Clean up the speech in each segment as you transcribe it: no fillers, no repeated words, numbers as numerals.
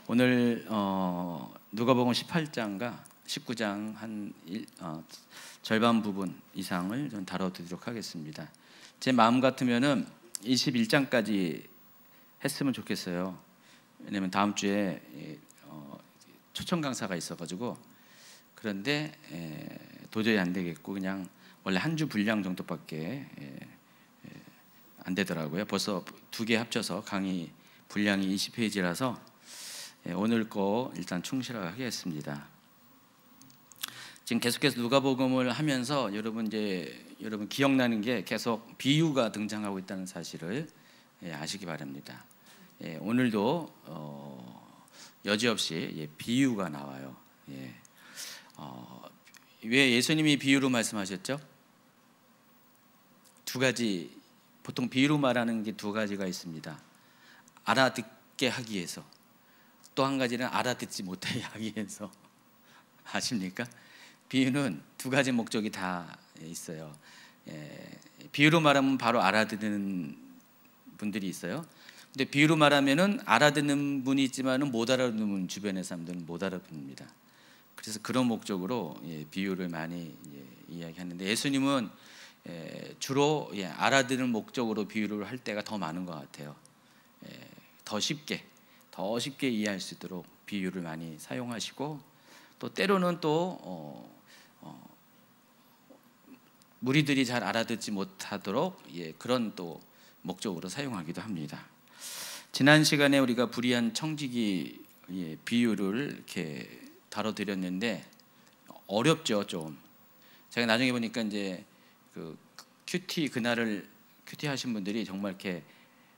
오늘 누가복음 18장과 19장 절반 부분 이상을 좀 다뤄드리도록 하겠습니다. 제 마음 같으면은 21장까지 했으면 좋겠어요. 왜냐면 다음 주에 초청 강사가 있어가지고. 그런데 도저히 안 되겠고 그냥 원래 한 주 분량 정도밖에 안 되더라고요. 벌써 두 개 합쳐서 강의 분량이 20페이지라서 오늘 거 일단 충실하게 하겠습니다. 지금 계속해서 누가복음을 하면서 여러분 기억나는 게 계속 비유가 등장하고 있다는 사실을 아시기 바랍니다. 오늘도 여지없이 비유가 나와요. 왜 예수님이 비유로 말씀하셨죠? 두 가지, 보통 비유로 말하는 게 두 가지가 있습니다. 알아듣게 하기 위해서, 또 한 가지는 알아듣지 못하게 하기 위해서. 아십니까? 비유는 두 가지 목적이 다 있어요. 비유로 말하면 바로 알아듣는 분들이 있어요. 근데 비유로 말하면은 알아듣는 분이 있지만은 못 알아듣는 주변의 사람들은 못 알아듣습니다. 그래서 그런 목적으로 비유를 많이 이야기하는데, 예수님은 주로 알아듣는 목적으로 비유를 할 때가 더 많은 것 같아요. 더 쉽게 이해할 수 있도록 비유를 많이 사용하시고, 또 때로는 또 무리들이 잘 알아듣지 못하도록 그런 또 목적으로 사용하기도 합니다. 지난 시간에 우리가 불의한 청지기 비유를 이렇게 다뤄드렸는데 어렵죠, 좀. 제가 나중에 보니까 이제 그 그날을 큐티 하신 분들이 정말 이렇게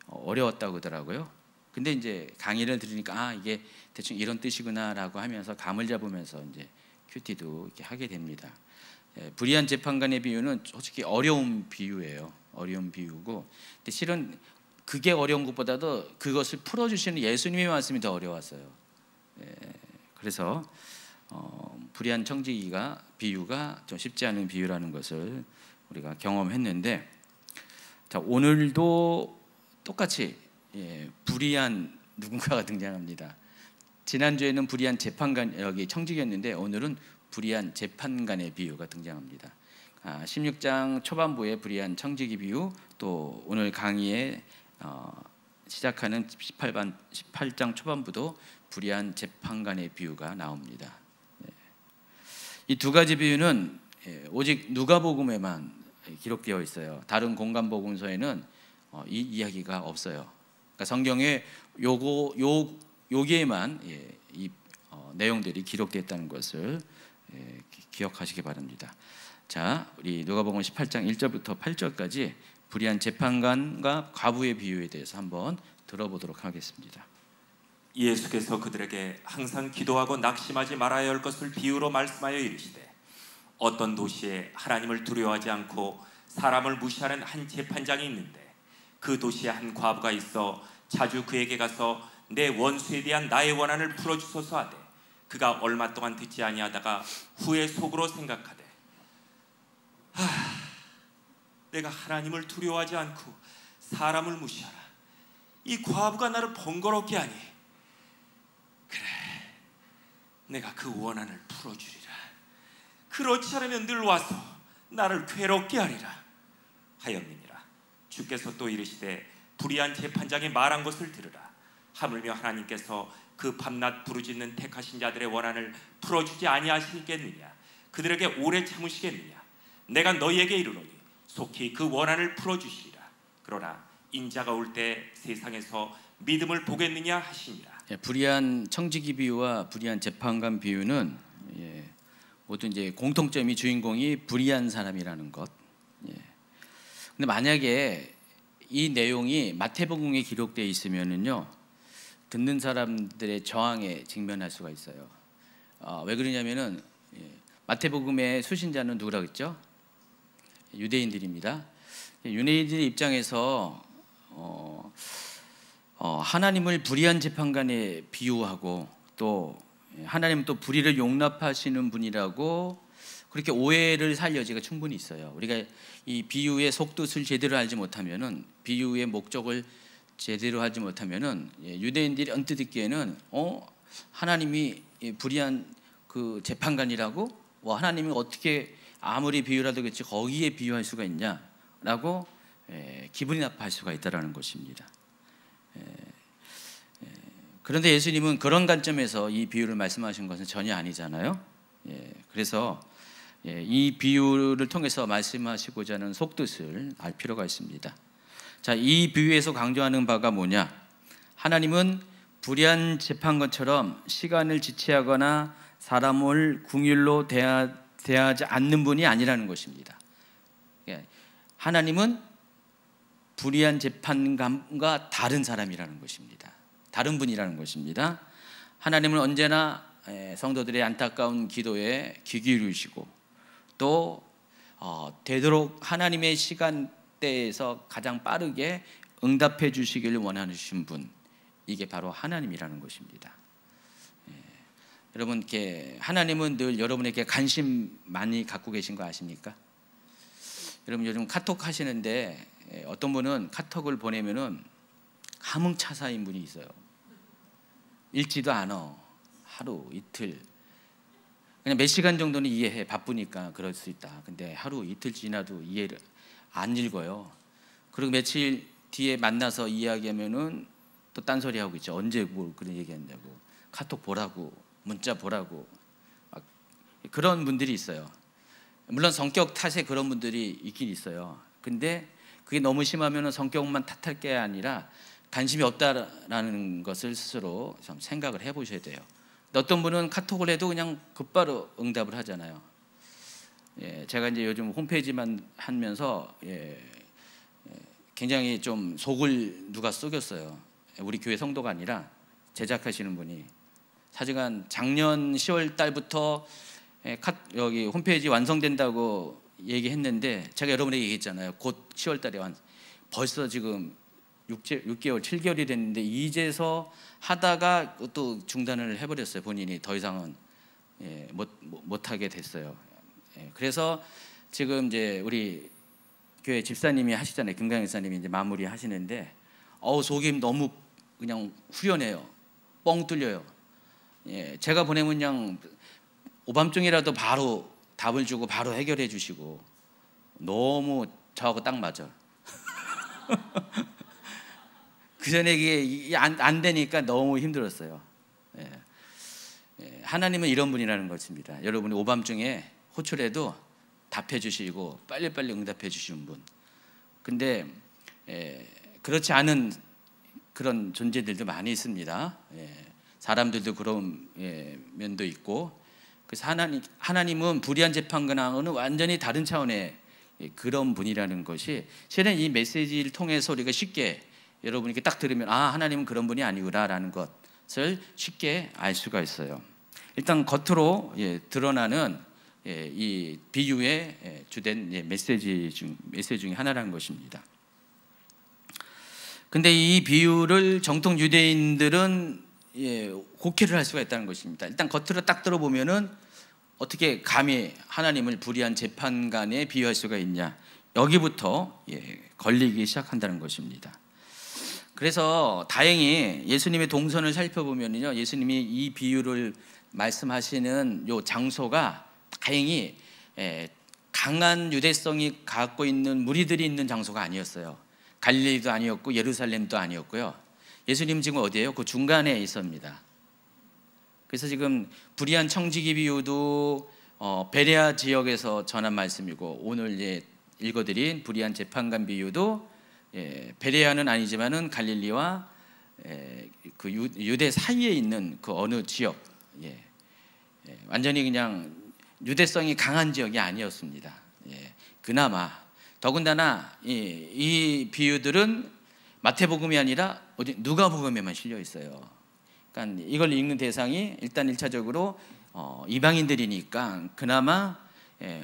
어려웠다고 하더라고요. 근데 이제 강의를 들으니까 이게 대충 이런 뜻이구나라고 하면서 감을 잡으면서 이제 큐티도 이렇게 하게 됩니다. 불의한 재판관의 비유는 솔직히 어려운 비유예요. 어려운 비유고, 근데 실은 그게 어려운 것보다도 그것을 풀어주시는 예수님의 말씀이 더 어려웠어요. 그래서 불의한 청지기가 비유가 좀 쉽지 않은 비유라는 것을 우리가 경험했는데, 자, 오늘도 똑같이 불의한 누군가가 등장합니다. 지난주에는 불의한 재판관, 여기 청지기였는데 오늘은 불의한 재판관의 비유가 등장합니다. 16장 초반부에 불의한 청지기 비유, 또 오늘 강의에 시작하는 18장 초반부도 불의한 재판관의 비유가 나옵니다. 이 두 가지 비유는 오직 누가복음에만 기록되어 있어요. 다른 공간복음서에는 이 이야기가 없어요. 그러니까 성경에 여기에만 이 내용들이 기록되었다는 것을 기억하시기 바랍니다. 자, 우리 누가복음 18장 1절부터 8절까지 불의한 재판관과 과부의 비유에 대해서 한번 들어보도록 하겠습니다. 예수께서 그들에게 항상 기도하고 낙심하지 말아야 할 것을 비유로 말씀하여 이르시되, 어떤 도시에 하나님을 두려워하지 않고 사람을 무시하는 한 재판장이 있는데, 그 도시에 한 과부가 있어 자주 그에게 가서 내 원수에 대한 나의 원한을 풀어주소서 하되, 그가 얼마 동안 듣지 아니하다가 후에 속으로 생각하되, 내가 하나님을 두려워하지 않고 사람을 무시하라. 이 과부가 나를 번거롭게 하니, 그래, 내가 그 원한을 풀어주리라. 그렇지 않으면 늘 와서 나를 괴롭게 하리라 하였느니라. 주께서 또 이르시되, 불의한 재판장이 말한 것을 들으라. 하물며 하나님께서 그 밤낮 부르짖는 택하신 자들의 원한을 풀어주지 아니하시겠느냐? 그들에게 오래 참으시겠느냐? 내가 너희에게 이르노니 속히 그 원한을 풀어주시리라. 그러나 인자가 올 때 세상에서 믿음을 보겠느냐 하시니라. 불의한 청지기 비유와 불의한 재판관 비유는 모두 이제 공통점이 주인공이 불의한 사람이라는 것. 근데 만약에 이 내용이 마태복음에 기록되어 있으면은요, 듣는 사람들의 저항에 직면할 수가 있어요. 왜 그러냐면은 마태복음의 수신자는 누구라고 했죠? 유대인들입니다. 유대인들의 입장에서 하나님을 불의한 재판관에 비유하고, 또 하나님은 또 불의를 용납하시는 분이라고 그렇게 오해를 살 여지가 충분히 있어요. 우리가 이 비유의 속뜻을 제대로 알지 못하면은, 비유의 목적을 제대로 하지 못하면은 유대인들이 언뜻 듣기에는 하나님이 불의한 그 재판관이라고? 하나님이 어떻게 아무리 비유라도 그렇지 거기에 비유할 수가 있냐라고 기분이 나빠할 수가 있다라는 것입니다. 그런데 예수님은 그런 관점에서 이 비유를 말씀하신 것은 전혀 아니잖아요. 그래서 이 비유를 통해서 말씀하시고자 하는 속뜻을 알 필요가 있습니다. 자, 이 비유에서 강조하는 바가 뭐냐? 하나님은 불의한 재판관처럼 시간을 지체하거나 사람을 궁휼로 대하지 않는 분이 아니라는 것입니다. 하나님은 불의한 재판관과 다른 사람이라는 것입니다. 다른 분이라는 것입니다. 하나님은 언제나 성도들의 안타까운 기도에 귀 기울이시고 또 되도록 하나님의 시간대에서 가장 빠르게 응답해 주시기를 원하시는 분, 이게 바로 하나님이라는 것입니다. 여러분, 하나님은 늘 여러분에게 관심 많이 갖고 계신 거 아십니까? 여러분 요즘 카톡 하시는데 어떤 분은 카톡을 보내면은 함흥차사인 분이 있어요. 읽지도 않아. 하루 이틀 그냥 몇 시간 정도는 이해해. 바쁘니까 그럴 수 있다. 근데 하루 이틀 지나도 이해를 안 읽어요. 그리고 며칠 뒤에 만나서 이야기하면은 또 딴소리 하고 있죠. 언제 뭘 그런 얘기했냐고, 카톡 보라고, 문자 보라고, 막 그런 분들이 있어요. 물론 성격 탓에 그런 분들이 있긴 있어요. 근데 그게 너무 심하면은 성격만 탓할 게 아니라 관심이 없다라는 것을 스스로 좀 생각을 해보셔야 돼요. 어떤 분은 카톡을 해도 그냥 곧바로 응답을 하잖아요. 제가 이제 요즘 홈페이지만 하면서 굉장히 좀 속을 누가 썩였어요. 우리 교회 성도가 아니라 제작하시는 분이 사실은 작년 10월 달부터 여기 홈페이지 완성된다고 얘기했는데 제가 여러분에게 얘기했잖아요. 곧 10월 달에 벌써 지금 6개월, 7개월이 됐는데 이제서 하다가 또 중단을 해버렸어요. 본인이 더 이상은 못하게 됐어요. 그래서 지금 이제 우리 교회 집사님이 하시잖아요. 김강현 집사님이 이제 마무리 하시는데 속이 너무 그냥 후련해요. 뻥 뚫려요. 제가 보내면 그냥 오밤중이라도 바로 답을 주고 바로 해결해 주시고 너무 저하고 딱 맞아. 그 전에 이게 안 되니까 너무 힘들었어요. 하나님은 이런 분이라는 것입니다. 여러분이 오밤중에 호출해도 답해 주시고 빨리빨리 응답해 주시는 분. 근데 그렇지 않은 그런 존재들도 많이 있습니다. 사람들도 그런 면도 있고. 그래서 하나님은 불의한 재판관과는 완전히 다른 차원의 그런 분이라는 것이 실은 이 메시지를 통해서 우리가 쉽게 여러분이 딱 들으면 하나님은 그런 분이 아니구나라는 것을 쉽게 알 수가 있어요. 일단 겉으로 드러나는 이 비유의 주된 메시지 중에 하나라는 것입니다. 근데 이 비유를 정통 유대인들은 곡해를 할 수가 있다는 것입니다. 일단 겉으로 딱 들어보면은 어떻게 감히 하나님을 불의한 재판관에 비유할 수가 있냐, 여기부터 걸리기 시작한다는 것입니다. 그래서 다행히 예수님의 동선을 살펴보면요, 예수님이 이 비유를 말씀하시는 요 장소가 다행히 강한 유대성이 갖고 있는 무리들이 있는 장소가 아니었어요. 갈릴리도 아니었고 예루살렘도 아니었고요. 예수님 지금 어디예요? 그 중간에 있습니다. 그래서 지금 불의한 청지기 비유도 베레아 지역에서 전한 말씀이고, 오늘 읽어드린 불의한 재판관 비유도 베레아는 아니지만은 갈릴리와 그 유대 사이에 있는 그 어느 지역, 완전히 그냥 유대성이 강한 지역이 아니었습니다. 그나마 더군다나 이 비유들은 마태복음이 아니라 누가복음에만 실려 있어요. 그러니까 이걸 읽는 대상이 일단 1차적으로 이방인들이니까 그나마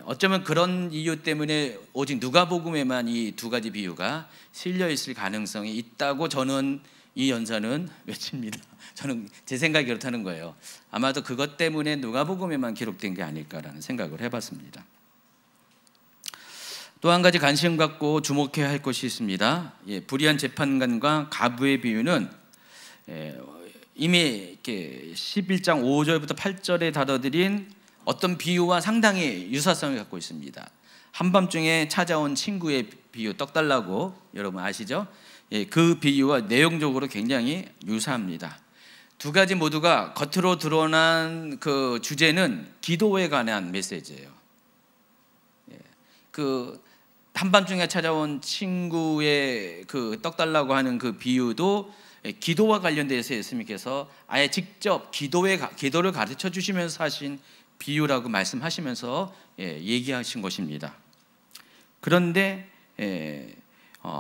어쩌면 그런 이유 때문에 오직 누가복음에만 이 두 가지 비유가 실려 있을 가능성이 있다고 저는 이 연사는 외칩니다. 저는 제 생각이 그렇다는 거예요. 아마도 그것 때문에 누가복음에만 기록된 게 아닐까라는 생각을 해봤습니다. 또 한 가지 관심 갖고 주목해야 할 것이 있습니다. 불의한 재판관과 가부의 비유는 이미 이렇게 11장 5절부터 8절에 다뤄드린 어떤 비유와 상당히 유사성을 갖고 있습니다. 한밤중에 찾아온 친구의 비유, 떡 달라고 여러분 아시죠? 예, 그 비유와 내용적으로 굉장히 유사합니다. 두 가지 모두가 겉으로 드러난 그 주제는 기도에 관한 메시지예요. 예, 그 한밤중에 찾아온 친구의 그 떡 달라고 하는 그 비유도 기도와 관련돼서 예수님께서 아예 직접 기도를 가르쳐 주시면서 하신 비유라고 말씀하시면서 얘기하신 것입니다. 그런데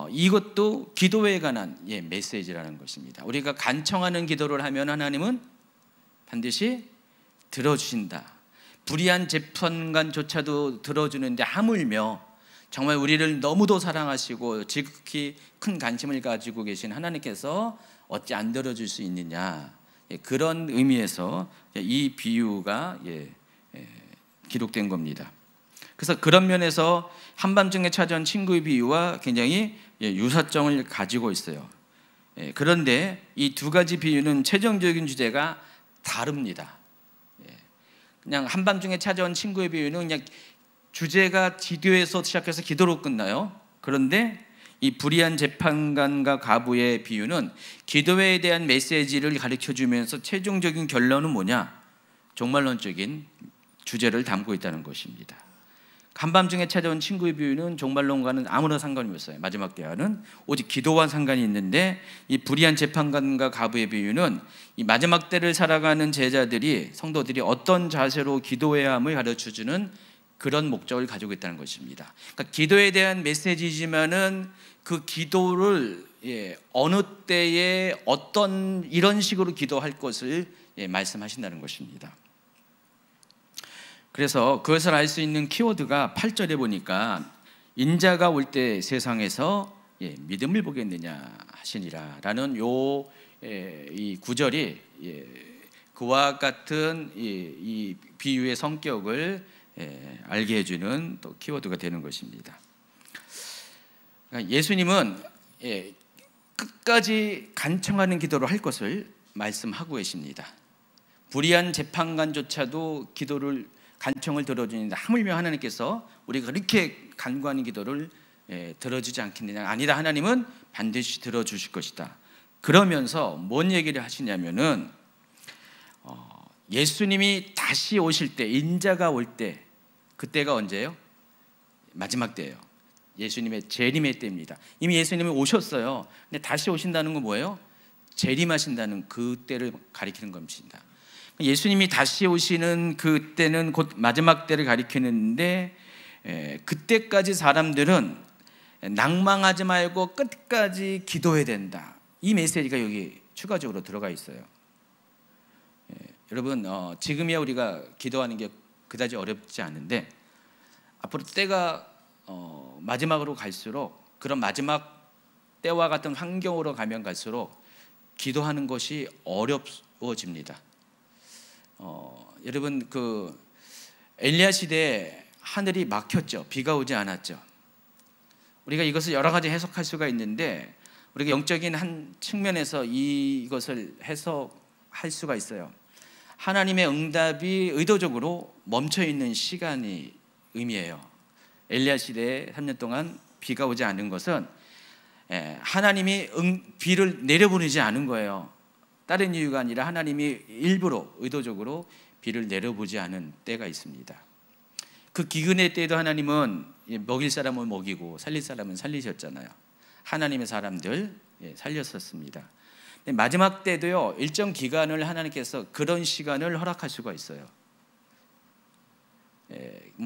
이것도 기도에 관한 메시지라는 것입니다. 우리가 간청하는 기도를 하면 하나님은 반드시 들어주신다. 불의한 재판관조차도 들어주는데 하물며 정말 우리를 너무도 사랑하시고 지극히 큰 관심을 가지고 계신 하나님께서 어찌 안 들어줄 수 있느냐, 그런 의미에서 이 비유가 기록된 겁니다. 그래서 그런 면에서 한밤중에 찾아온 친구의 비유와 굉장히 유사점을 가지고 있어요. 그런데 이 두 가지 비유는 최종적인 주제가 다릅니다. 그냥 한밤중에 찾아온 친구의 비유는 그냥 주제가 기도에서 시작해서 기도로 끝나요. 그런데 이 불의한 재판관과 과부의 비유는 기도에 대한 메시지를 가르쳐주면서 최종적인 결론은 뭐냐? 종말론적인 주제를 담고 있다는 것입니다. 한밤중에 찾아온 친구의 비유는 종말론과는 아무런 상관이 없어요. 마지막 대화는 오직 기도와 상관이 있는데, 이 불의한 재판관과 과부의 비유는 이 마지막 때를 살아가는 제자들이, 성도들이 어떤 자세로 기도해야 함을 가르쳐주는 그런 목적을 가지고 있다는 것입니다. 그러니까 기도에 대한 메시지지만은 그 기도를 어느 때에 어떤 이런 식으로 기도할 것을 말씀하신다는 것입니다. 그래서 그것을 알 수 있는 키워드가 8절에 보니까 인자가 올 때 세상에서 믿음을 보겠느냐 하시니라 라는 이 구절이 그와 같은 이 비유의 성격을 알게 해주는 또 키워드가 되는 것입니다. 예수님은 끝까지 간청하는 기도를 할 것을 말씀하고 계십니다. 불의한 재판관조차도 간청을 들어주는데 하물며 하나님께서 우리가 그렇게 간구하는 기도를 들어주지 않겠느냐? 아니다, 하나님은 반드시 들어주실 것이다. 그러면서 뭔 얘기를 하시냐면은 예수님이 다시 오실 때, 인자가 올 때, 그때가 언제예요? 마지막 때예요. 예수님의 재림의 때입니다. 이미 예수님이 오셨어요. 근데 다시 오신다는 건 뭐예요? 재림하신다는 그 때를 가리키는 것입니다. 예수님이 다시 오시는 그때는 곧 마지막 때를 가리키는데, 그때까지 사람들은 낭망하지 말고 끝까지 기도해야 된다. 이 메시지가 여기 추가적으로 들어가 있어요. 여러분, 지금이야 우리가 기도하는 게 그다지 어렵지 않은데, 앞으로 때가 마지막으로 갈수록, 그런 마지막 때와 같은 환경으로 가면 갈수록 기도하는 것이 어려워집니다. 여러분, 그 엘리야 시대에 하늘이 막혔죠. 비가 오지 않았죠. 우리가 이것을 여러 가지 해석할 수가 있는데, 우리가 영적인 한 측면에서 이것을 해석할 수가 있어요. 하나님의 응답이 의도적으로 멈춰 있는 시간이 의미해요. 엘리야 시대에 3년 동안 비가 오지 않은 것은 하나님이 비를 내려보내지 않은 거예요. 다른 이유가 아니라 하나님이 일부러 의도적으로 비를 내려보지 않은 때가 있습니다. 그 기근의 때에도 하나님은 먹일 사람은 먹이고 살릴 사람은 살리셨잖아요. 하나님의 사람들 살렸었습니다. 마지막 때도요, 일정 기간을 하나님께서 그런 시간을 허락할 수가 있어요.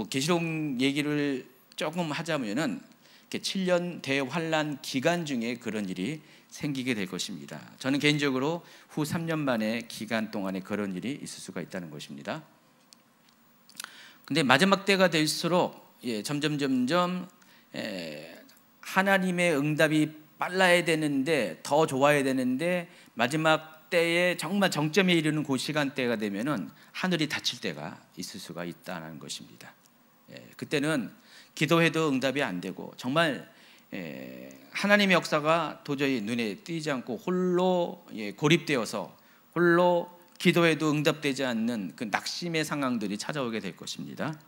계시록 얘기를 조금 하자면은 7년 대환란 기간 중에 그런 일이 생기게 될 것입니다. 저는 개인적으로 후 3년 만의 기간 동안에 그런 일이 있을 수가 있다는 것입니다. 근데 마지막 때가 될수록 점점 하나님의 응답이 빨라야 되는데, 더 좋아야 되는데, 마지막 때에 정말 정점에 이르는 그 시간대가 되면은 하늘이 닫힐 때가 있을 수가 있다는 것입니다. 그때는 기도해도 응답이 안 되고, 정말 하나님의 역사가 도저히 눈에 띄지 않고 홀로 고립되어서 홀로 기도해도 응답되지 않는 그 낙심의 상황들이 찾아오게 될 것입니다.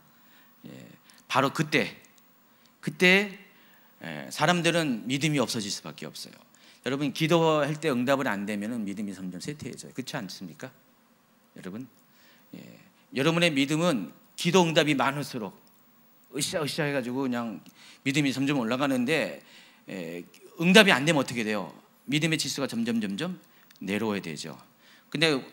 바로 그때 사람들은 믿음이 없어질 수밖에 없어요. 여러분, 기도할 때 응답을 안 되면 믿음이 점점 쇠퇴해져요. 그렇지 않습니까? 여러분, 여러분의 믿음은 기도 응답이 많을수록 으쌰으쌰 해가지고 그냥 믿음이 점점 올라가는데, 응답이 안 되면 어떻게 돼요? 믿음의 지수가 점점 내려와야 되죠. 근데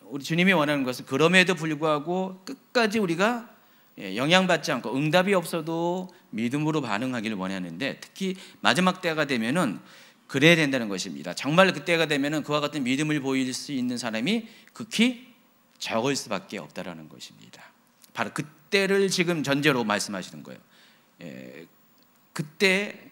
우리 주님이 원하는 것은 그럼에도 불구하고 끝까지 우리가 영향받지 않고 응답이 없어도 믿음으로 반응하기를 원하는데, 특히 마지막 때가 되면은 그래야 된다는 것입니다. 정말 그때가 되면은 그와 같은 믿음을 보일 수 있는 사람이 극히 적을 수밖에 없다라는 것입니다. 바로 그때를 지금 전제로 말씀하시는 거예요. 그때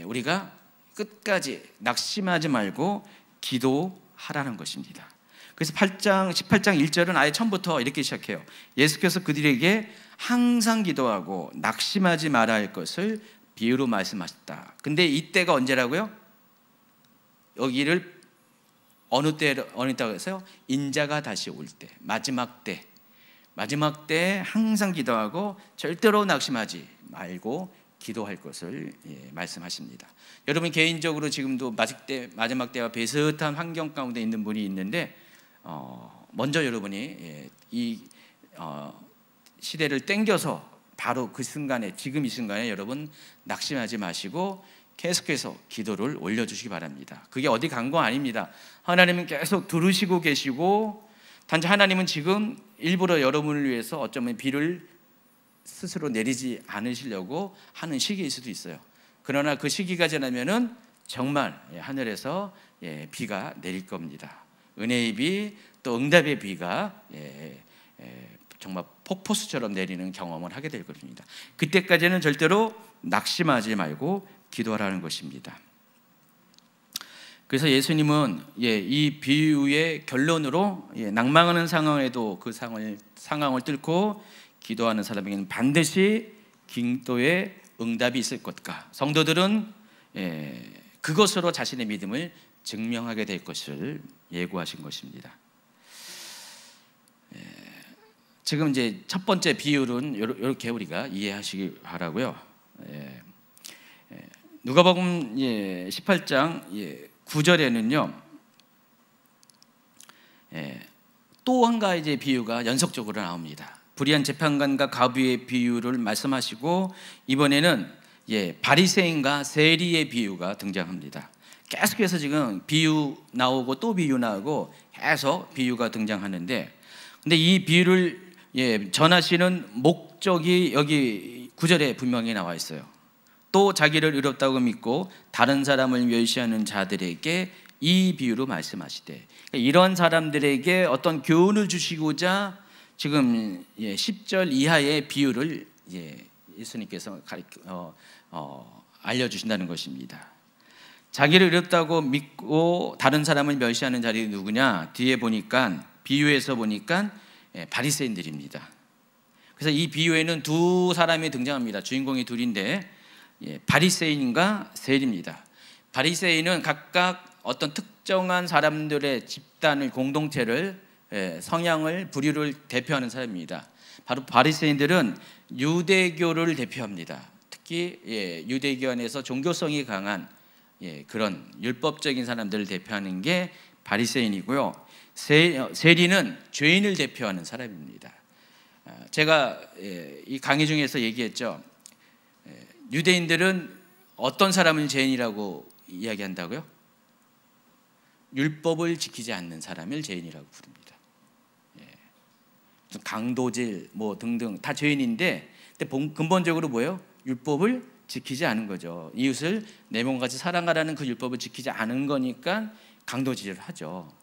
우리가 끝까지 낙심하지 말고 기도하라는 것입니다. 그래서 18장 1절은 아예 처음부터 이렇게 시작해요. 예수께서 그들에게 항상 기도하고 낙심하지 말아야 할 것을 비유로 말씀하셨다. 근데 이때가 언제라고요? 여기를 어느 때라고 해서요? 인자가 다시 올 때, 마지막 때 항상 기도하고 절대로 낙심하지 말고 기도할 것을 말씀하십니다. 여러분, 개인적으로 지금도 마지막 때와 비슷한 환경 가운데 있는 분이 있는데, 먼저 여러분이 이 시대를 땡겨서 바로 그 순간에, 지금 이 순간에 여러분 낙심하지 마시고 계속해서 기도를 올려주시기 바랍니다. 그게 어디 간 거 아닙니다. 하나님은 계속 들으시고 계시고, 단지 하나님은 지금 일부러 여러분을 위해서 어쩌면 비를 스스로 내리지 않으시려고 하는 시기일 수도 있어요. 그러나 그 시기가 지나면은 정말 하늘에서 비가 내릴 겁니다. 은혜의 비, 또 응답의 비가 정말 폭포수처럼 내리는 경험을 하게 될 것입니다. 그때까지는 절대로 낙심하지 말고 기도하라는 것입니다. 그래서 예수님은 이 비유의 결론으로 낭망하는 상황에도 그 상황을 뚫고 기도하는 사람에게는 반드시 기도의 응답이 있을 것과, 성도들은 그것으로 자신의 믿음을 증명하게 될 것을 예고하신 것입니다. 지금 이제 첫 번째 비율은 이렇게 우리가 이해하시기 바라고요. 누가복음 18장 9절에는요, 또 한 가지 비유가 연속적으로 나옵니다. 불의한 재판관과 과부의 비유를 말씀하시고, 이번에는 바리새인과 세리의 비유가 등장합니다. 계속해서 지금 비유 나오고 또 비유 나오고 계속 비유가 등장하는데, 근데 이 비유를 전하시는 목적이 여기 9절에 분명히 나와 있어요. 또 자기를 의롭다고 믿고 다른 사람을 멸시하는 자들에게 이 비유로 말씀하시되, 이런 사람들에게 어떤 교훈을 주시고자 지금 10절 이하의 비유를 예수님께서 알려주신다는 것입니다. 자기를 의롭다고 믿고 다른 사람을 멸시하는 자들이 누구냐? 뒤에 보니까, 비유에서 보니까 바리새인들입니다. 그래서 이 비유에는 두 사람이 등장합니다. 주인공이 둘인데, 바리새인과 세리입니다. 바리새인은 각각 어떤 특정한 사람들의 집단을, 공동체를, 성향을, 부류를 대표하는 사람입니다. 바로 바리새인들은 유대교를 대표합니다. 특히 유대교 안에서 종교성이 강한 그런 율법적인 사람들을 대표하는 게 바리새인이고요. 세리는 죄인을 대표하는 사람입니다. 제가 이 강의 중에서 얘기했죠. 유대인들은 어떤 사람을 죄인이라고 이야기한다고요? 율법을 지키지 않는 사람을 죄인이라고 부릅니다. 강도질 등등 다 죄인인데, 근본적으로 뭐예요? 율법을 지키지 않은 거죠. 이웃을 내 몸같이 사랑하라는 그 율법을 지키지 않은 거니까 강도질을 하죠.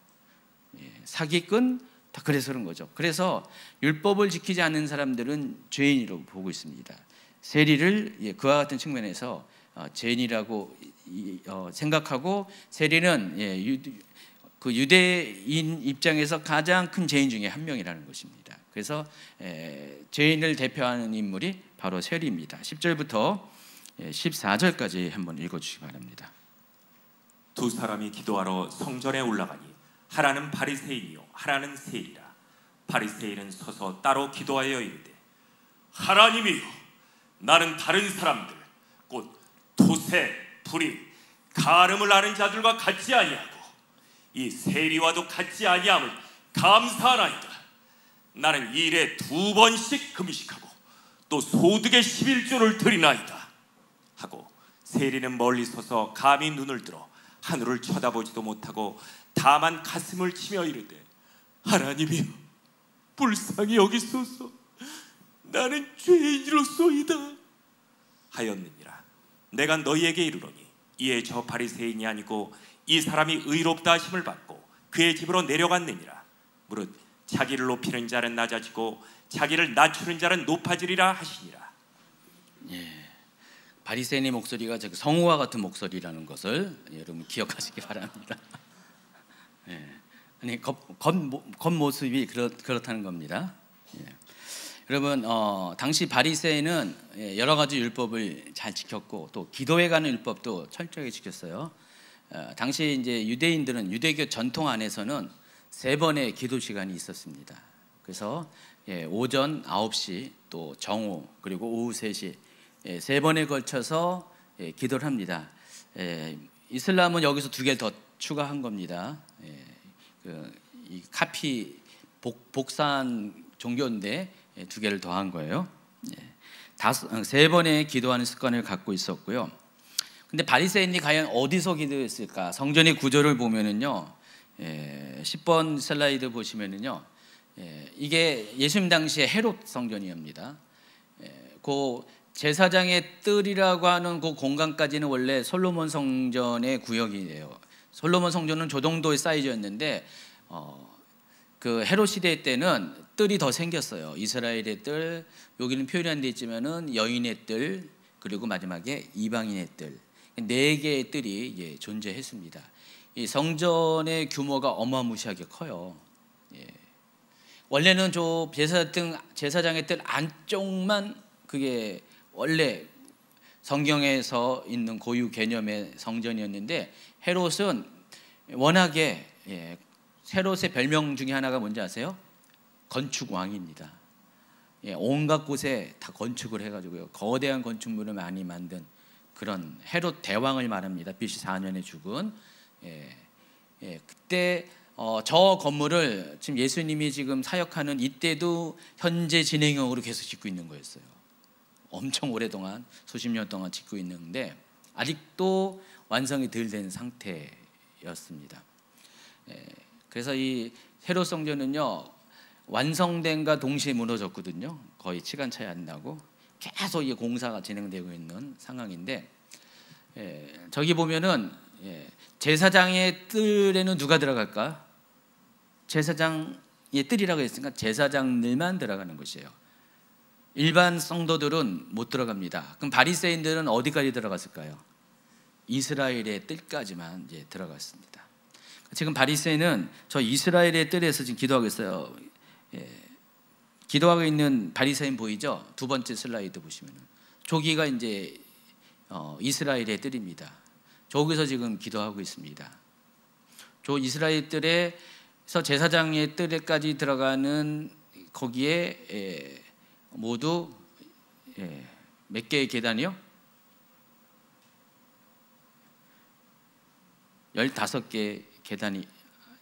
사기꾼 다 그래서 그런 거죠. 그래서 율법을 지키지 않는 사람들은 죄인이라고 보고 있습니다. 세리를 그와 같은 측면에서 죄인이라고 생각하고, 세리는 그 유대인 입장에서 가장 큰 죄인 중에 한 명이라는 것입니다. 그래서 죄인을 대표하는 인물이 바로 세리입니다. 10절부터 14절까지 한번 읽어주시기 바랍니다. 두 사람이 기도하러 성전에 올라가니 하나는 바리새인이요 하나는 세리라. 바리새인은 서서 따로 기도하여 이르되 하나님이여, 나는 다른 사람들 곧 토세, 불의, 가늠을 아는 자들과 같지 아니하고 이 세리와도 같지 아니함을 감사하나이다. 나는 일에 2번씩 금식하고 또 소득의 11조를 드리나이다 하고, 세리는 멀리 서서 감히 눈을 들어 하늘을 쳐다보지도 못하고 다만 가슴을 치며 이르되 하나님이여, 불쌍히 여기소서, 나는 죄인이로소이다 하였느니라. 내가 너희에게 이르노니 이에 저 바리새인이 아니고 이 사람이 의롭다 하심을 받고 그의 집으로 내려갔느니라. 무릇 자기를 높이는 자는 낮아지고 자기를 낮추는 자는 높아지리라 하시니라. 바리새인의 목소리가 성우와 같은 목소리라는 것을 여러분 기억하시기 바랍니다. 아니 겉모습이 그렇다는 겁니다. 여러분, 당시 바리새인은 여러 가지 율법을 잘 지켰고 또 기도에 가는 율법도 철저하게 지켰어요. 당시 이제 유대인들은 유대교 전통 안에서는 3번의 기도 시간이 있었습니다. 그래서 오전 9시, 또 정오, 그리고 오후 3시 3번에 걸쳐서 기도를 합니다. 이슬람은 여기서 2개를 더 추가한 겁니다. 이 카피 복산 종교인데 2개를 더한 거예요. 3번의 기도하는 습관을 갖고 있었고요. 근데 바리새인이 과연 어디서 기도했을까? 성전의 구조를 보면은요, 10번 슬라이드 보시면은요, 이게 예수님 당시에 헤롯 성전이옵니다. 그 제사장의 뜰이라고 하는 그 공간까지는 원래 솔로몬 성전의 구역이에요. 솔로몬 성전은 저 정도의 사이즈였는데 그 헤롯 시대 때는 뜰이 더 생겼어요. 이스라엘의 뜰, 여기는 표현이 안 돼 있지만은 여인의 뜰, 그리고 마지막에 이방인의 뜰, 4개의 뜰이 존재했습니다. 이 성전의 규모가 어마무시하게 커요. 원래는 저 제사장의 뜰 안쪽만 그게 원래 성경에서 있는 고유 개념의 성전이었는데, 헤롯은 워낙에 헤롯의 별명 중에 하나가 뭔지 아세요? 건축왕입니다. 온갖 곳에 다 건축을 해가지고요, 거대한 건축물을 많이 만든 그런 헤롯 대왕을 말합니다. BC 4년에 죽은. 그때 저 건물을 지금 예수님이 지금 사역하는 이때도 현재 진행형으로 계속 짓고 있는 거였어요. 엄청 오랫동안 수십 년 동안 짓고 있는데 아직도 완성이 덜 된 상태였습니다. 그래서 이 헤롯 성전은요, 완성된과 동시에 무너졌거든요. 거의 시간 차이 안 나고 계속 이 공사가 진행되고 있는 상황인데, 저기 보면은 제사장의 뜰에는 누가 들어갈까? 제사장의 뜰이라고 했으니까 제사장들만 들어가는 것이에요. 일반 성도들은 못 들어갑니다. 그럼 바리새인들은 어디까지 들어갔을까요? 이스라엘의 뜰까지만 이제 들어갔습니다. 지금 바리새인은 저 이스라엘의 뜰에서 지금 기도하고 있어요. 기도하고 있는 바리새인 보이죠? 2번째 슬라이드 보시면은 저기가 이제 이스라엘의 뜰입니다. 저기서 지금 기도하고 있습니다. 저 이스라엘 뜰에서 제사장의 뜰에까지 들어가는 거기에 모두 몇 개의 계단이요? 15개의 계단이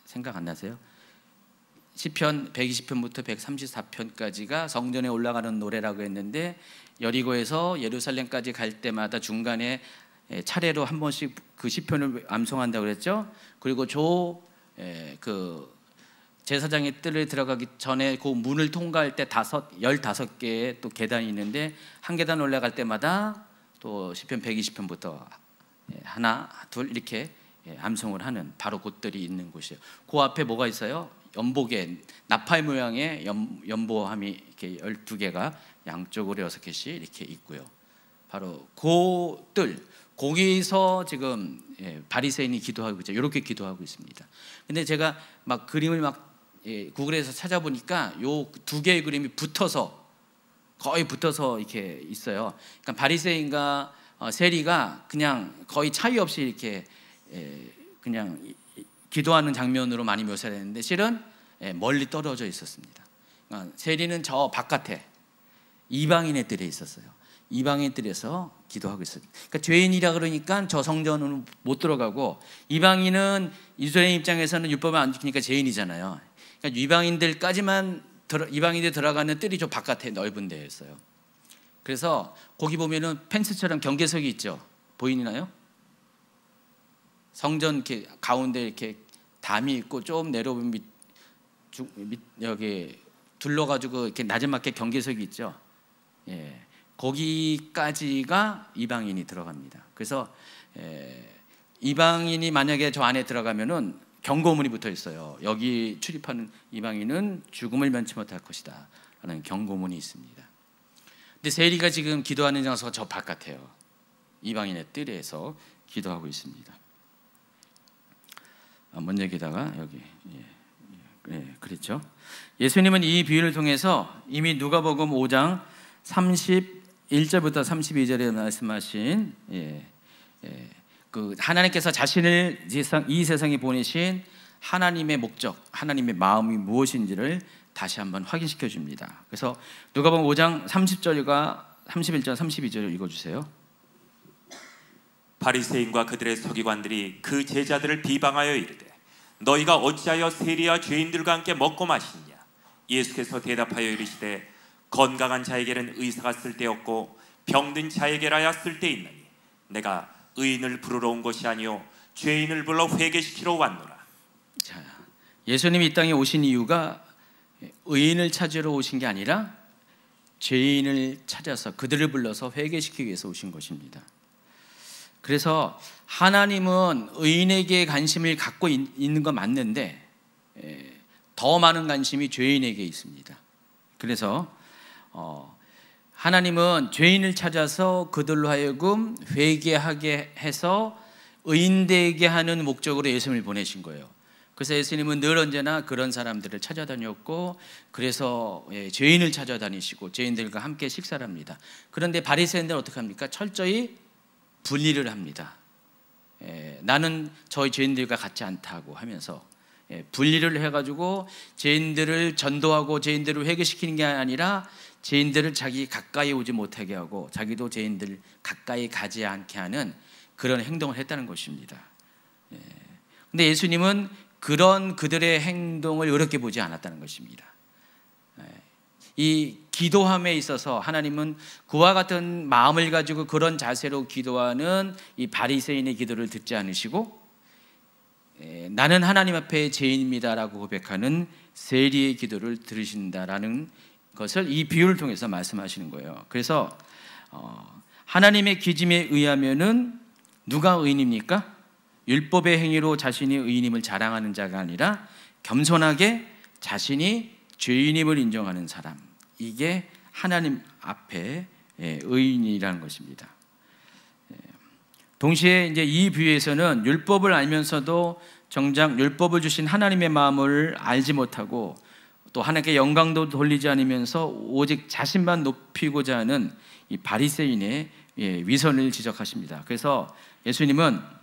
생각 안 나세요? 시편 120편부터 134편까지가 성전에 올라가는 노래라고 했는데, 여리고에서 예루살렘까지 갈 때마다 중간에 차례로 한 번씩 그 시편을 암송한다고 그랬죠. 그리고 그 제사장의 뜰에 들어가기 전에 그 문을 통과할 때 15개의 또 계단이 있는데, 한 계단 올라갈 때마다 또 시편 120편부터 하나, 둘 이렇게 암송을 하는 바로 곳들이 있는 곳이에요. 그 앞에 뭐가 있어요? 연복의 나팔 모양의 연보함이 이렇게 12개가 양쪽으로 6개씩 이렇게 있고요. 바로 그 뜰, 거기서 지금 바리새인이 기도하고 있죠. 이렇게 기도하고 있습니다. 근데 제가 막 그림을 막 구글에서 찾아보니까 요 2개의 그림이 거의 붙어서 이렇게 있어요. 그러니까 바리새인과 세리가 그냥 거의 차이 없이 이렇게 그냥 기도하는 장면으로 많이 묘사되는데 실은 멀리 떨어져 있었습니다. 세리는 저 바깥에 이방인의 뜰에 있었어요. 이방인 뜰에서 기도하고 있어요. 그러니까 죄인이라 그러니까 저 성전은 못 들어가고, 이방인은 이스라엘 입장에서는 율법을 안 지키니까 죄인이잖아요. 그러니까 이방인들 들어가는 뜰이 저 바깥에 넓은 데였어요. 그래서 거기 보면은 펜스처럼 경계석이 있죠. 보이나요? 성전 이렇게 가운데 이렇게 담이 있고 좀 내려오면 여기 둘러가지고 이렇게 나지막히 경계석이 있죠. 예, 거기까지가 이방인이 들어갑니다. 그래서 이방인이 만약에 저 안에 들어가면은 경고문이 붙어 있어요. 여기 출입하는 이방인은 죽음을 면치 못할 것이다 라는 경고문이 있습니다. 근데 세리가 지금 기도하는 장소가 저 바깥에요. 이방인의 뜰에서 기도하고 있습니다. 먼저 여기다가 여기 그랬죠. 예수님은 이 비유를 통해서 이미 누가복음 5장 31절부터 32절에 말씀하신 그 하나님께서 자신을 이 세상에 보내신 하나님의 목적, 하나님의 마음이 무엇인지를 다시 한번 확인시켜 줍니다. 그래서 누가복음 5장 30절과 31절, 32절을 읽어주세요. 바리새인과 그들의 서기관들이 그 제자들을 비방하여 이르되 너희가 어찌하여 세리와 죄인들과 함께 먹고 마시냐? 예수께서 대답하여 이르시되 건강한 자에게는 의사가 쓸데없고 병든 자에게라야 쓸데있느니 내가 의인을 부르러 온 것이 아니요 죄인을 불러 회개시키러 왔노라. 자, 예수님이 이 땅에 오신 이유가 의인을 찾으러 오신 게 아니라 죄인을 찾아서 그들을 불러서 회개시키기 위해서 오신 것입니다. 그래서 하나님은 의인에게 관심을 갖고 있는 건 맞는데 더 많은 관심이 죄인에게 있습니다. 그래서 하나님은 죄인을 찾아서 그들로 하여금 회개하게 해서 의인되게 하는 목적으로 예수님을 보내신 거예요. 그래서 예수님은 늘 언제나 그런 사람들을 찾아다녔고, 그래서 죄인을 찾아다니시고 죄인들과 함께 식사를 합니다. 그런데 바리새인들은 어떻게 합니까? 철저히 분리를 합니다. 나는 저희 죄인들과 같지 않다고 하면서 분리를 해가지고 죄인들을 전도하고 죄인들을 회개시키는 게 아니라 죄인들을 자기 가까이 오지 못하게 하고 자기도 죄인들 가까이 가지 않게 하는 그런 행동을 했다는 것입니다. 근데 예수님은 그런 그들의 행동을 어렵게 보지 않았다는 것입니다. 이 기도함에 있어서 하나님은 그와 같은 마음을 가지고 그런 자세로 기도하는 이 바리새인의 기도를 듣지 않으시고, 나는 하나님 앞에 죄인입니다라고 고백하는 세리의 기도를 들으신다라는 것을 이 비유를 통해서 말씀하시는 거예요. 그래서 하나님의 기짐에 의하면은 누가 의인입니까? 율법의 행위로 자신이 의인임을 자랑하는 자가 아니라 겸손하게 자신이 죄인임을 인정하는 사람, 이게 하나님 앞에 의인이라는 것입니다. 동시에 이제 이 비유에서는 율법을 알면서도 정작 율법을 주신 하나님의 마음을 알지 못하고 또 하나님께 영광도 돌리지 않으면서 오직 자신만 높이고자 하는 이 바리새인의 위선을 지적하십니다. 그래서 예수님은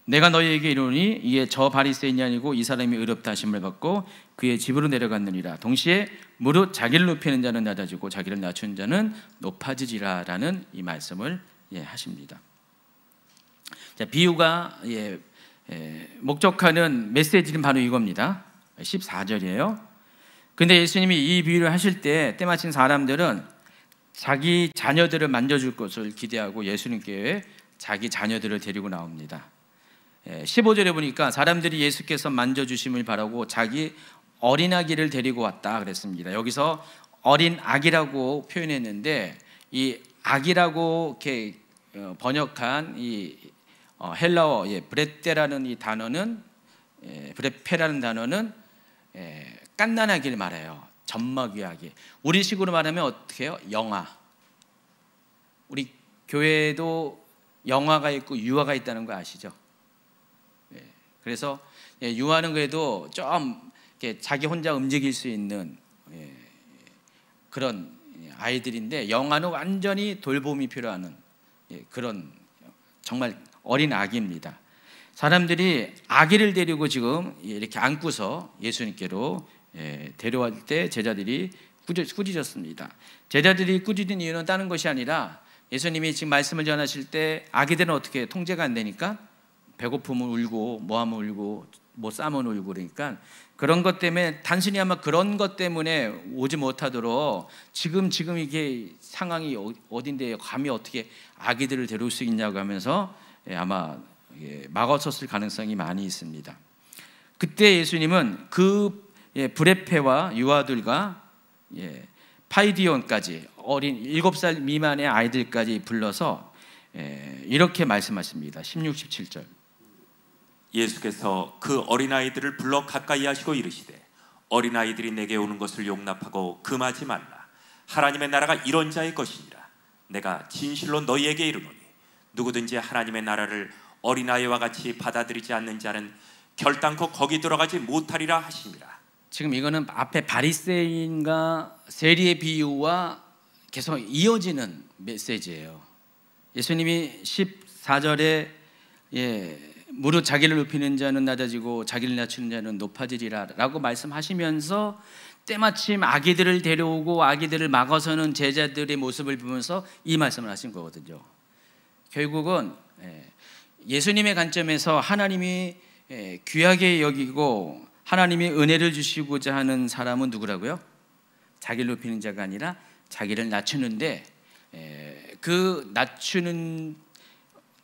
내가 너희에게 이르노니 이에 저 바리새인이 아니고 이 사람이 의롭다 하심을 받고 그의 집으로 내려갔느니라. 동시에 무릇 자기를 높이는 자는 낮아지고 자기를 낮추는 자는 높아지리라 라는 이 말씀을 하십니다. 자, 비유가 목적하는 메시지는 바로 이겁니다. 14절이에요. 근데 예수님이 이 비유를 하실 때 때마침 사람들은 자기 자녀들을 만져줄 것을 기대하고 예수님께 자기 자녀들을 데리고 나옵니다. 15절에 보니까 사람들이 예수께서 만져주심을 바라고 자기 어린아기를 데리고 왔다 그랬습니다. 여기서 어린 아기라고 표현했는데 이 아기라고 이렇게 번역한 이 헬라어 브레테라는 이 단어는 브레페라는 단어는 갓난아기를 말해요. 젖먹이 아기. 우리식으로 말하면 어떻게 해요? 영아. 우리 교회에도 영아가 있고 유아가 있다는 거 아시죠? 그래서 유아는 그래도 좀 자기 혼자 움직일 수 있는 그런 아이들인데, 영아는 완전히 돌봄이 필요한 그런 정말 어린 아기입니다. 사람들이 아기를 데리고 지금 이렇게 안고서 예수님께로 데려갈 때 제자들이 꾸짖었습니다. 제자들이 꾸짖은 이유는 다른 것이 아니라 예수님이 지금 말씀을 전하실 때 아기들은 어떻게 통제가 안 되니까 배고프면 울고 뭐하면 울고 뭐 싸면 울고 그러니까 그런 것 때문에 단순히 아마 그런 것 때문에 오지 못하도록 지금 이게 상황이 어딘데 감히 어떻게 아기들을 데려올 수 있냐고 하면서 아마 막았었을 가능성이 많이 있습니다. 그때 예수님은 그 브레페와 유아들과 파이디온까지 어린 7살 미만의 아이들까지 불러서 이렇게 말씀하십니다. 16, 17절. 예수께서 그 어린아이들을 불러 가까이 하시고 이르시되 어린아이들이 내게 오는 것을 용납하고 금하지 말라. 하나님의 나라가 이런 자의 것이니라. 내가 진실로 너희에게 이르노니 누구든지 하나님의 나라를 어린아이와 같이 받아들이지 않는 자는 결단코 거기 들어가지 못하리라 하시니라. 지금 이거는 앞에 바리새인과 세리의 비유와 계속 이어지는 메시지예요. 예수님이 14절에 무릇 자기를 높이는 자는 낮아지고 자기를 낮추는 자는 높아지리라 라고 말씀하시면서 때마침 아기들을 데려오고 아기들을 막아서는 제자들의 모습을 보면서 이 말씀을 하신 거거든요. 결국은 예수님의 관점에서 하나님이 귀하게 여기고 하나님이 은혜를 주시고자 하는 사람은 누구라고요? 자기를 높이는 자가 아니라 자기를 낮추는데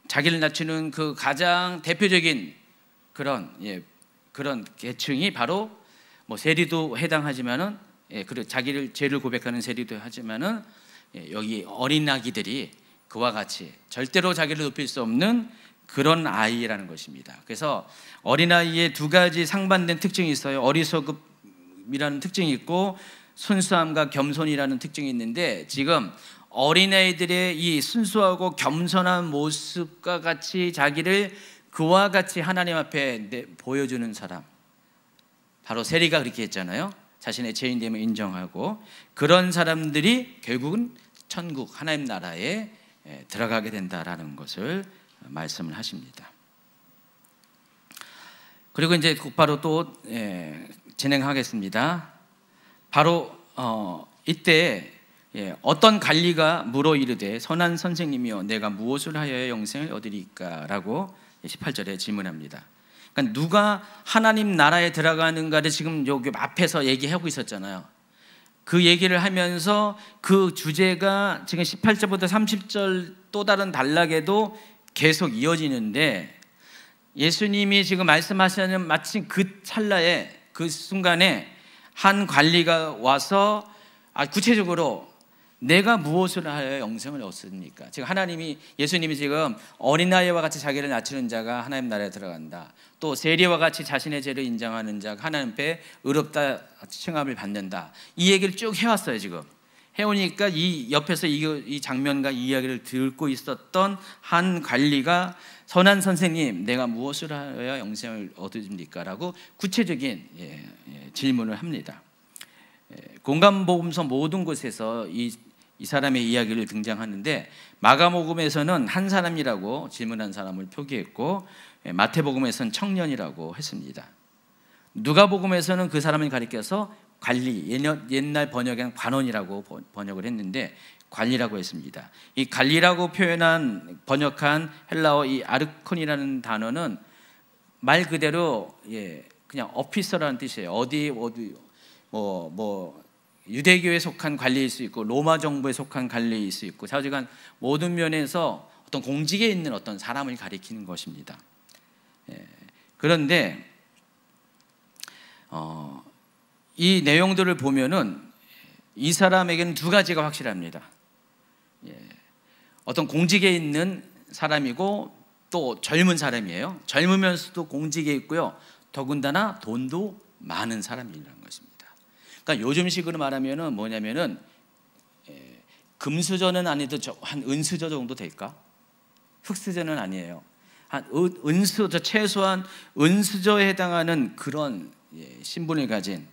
자기를 낮추는 그 가장 대표적인 그런 계층이 바로 뭐 세리도 해당하지만은 그리고 자기를 죄를 고백하는 세리도 하지만은 여기 어린 아기들이 그와 같이 절대로 자기를 높일 수 없는 그런 아이라는 것입니다. 그래서 어린아이의 두 가지 상반된 특징이 있어요. 어리석음이라는 특징이 있고 순수함과 겸손이라는 특징이 있는데 지금 어린아이들의 이 순수하고 겸손한 모습과 같이 자기를 그와 같이 하나님 앞에 보여주는 사람, 바로 세리가 그렇게 했잖아요. 자신의 죄인됨을 인정하고 그런 사람들이 결국은 천국 하나님 나라에 들어가게 된다라는 것을 말씀을 하십니다. 그리고 이제 곧바로 또 진행하겠습니다. 바로 이때 어떤 관리가 물어 이르되 선한 선생님이여 내가 무엇을 하여야 영생을 얻으리까? 라고 18절에 질문합니다. 그러니까 누가 하나님 나라에 들어가는가를 지금 여기 앞에서 얘기하고 있었잖아요. 그 얘기를 하면서 그 주제가 지금 18절부터 30절 또 다른 단락에도 계속 이어지는데 예수님이 지금 말씀하시는 마침 그 찰나에 그 순간에 한 관리가 와서 구체적으로 내가 무엇을 하여 영생을 얻습니까? 지금 예수님이 지금 어린아이와 같이 자기를 낮추는 자가 하나님 나라에 들어간다. 또 세리와 같이 자신의 죄를 인정하는 자가 하나님 앞에 의롭다 칭함을 받는다. 이 얘기를 쭉 해왔어요. 지금 해오니까 이 옆에서 이 장면과 이 이야기를 듣고 있었던 한 관리가 선한 선생님, 내가 무엇을 하여야 영생을 얻으십니까? 라고 구체적인 질문을 합니다. 공감복음서 모든 곳에서 이 사람의 이야기를 등장하는데 마가복음에서는 한 사람이라고 질문한 사람을 표기했고 마태복음에서는 청년이라고 했습니다. 누가복음에서는 그 사람을 가리켜서 관리, 옛날 번역에는 관원이라고 번역을 했는데 관리라고 했습니다. 이 관리라고 번역한 헬라어 이 아르콘이라는 단어는 말 그대로 그냥 오피서라는 뜻이에요. 어디 유대교에 속한 관리일 수 있고 로마 정부에 속한 관리일 수 있고 좌우지간 모든 면에서 어떤 공직에 있는 어떤 사람을 가리키는 것입니다. 그런데 이 내용들을 보면은 이 사람에게는 두 가지가 확실합니다. 어떤 공직에 있는 사람이고 또 젊은 사람이에요. 젊으면서도 공직에 있고요. 더군다나 돈도 많은 사람이라는 것입니다. 그러니까 요즘식으로 말하면은 뭐냐면은 금수저는 아니도 한 은수저 정도 될까? 흑수저는 아니에요. 한 은수저, 최소한 은수저에 해당하는 그런 신분을 가진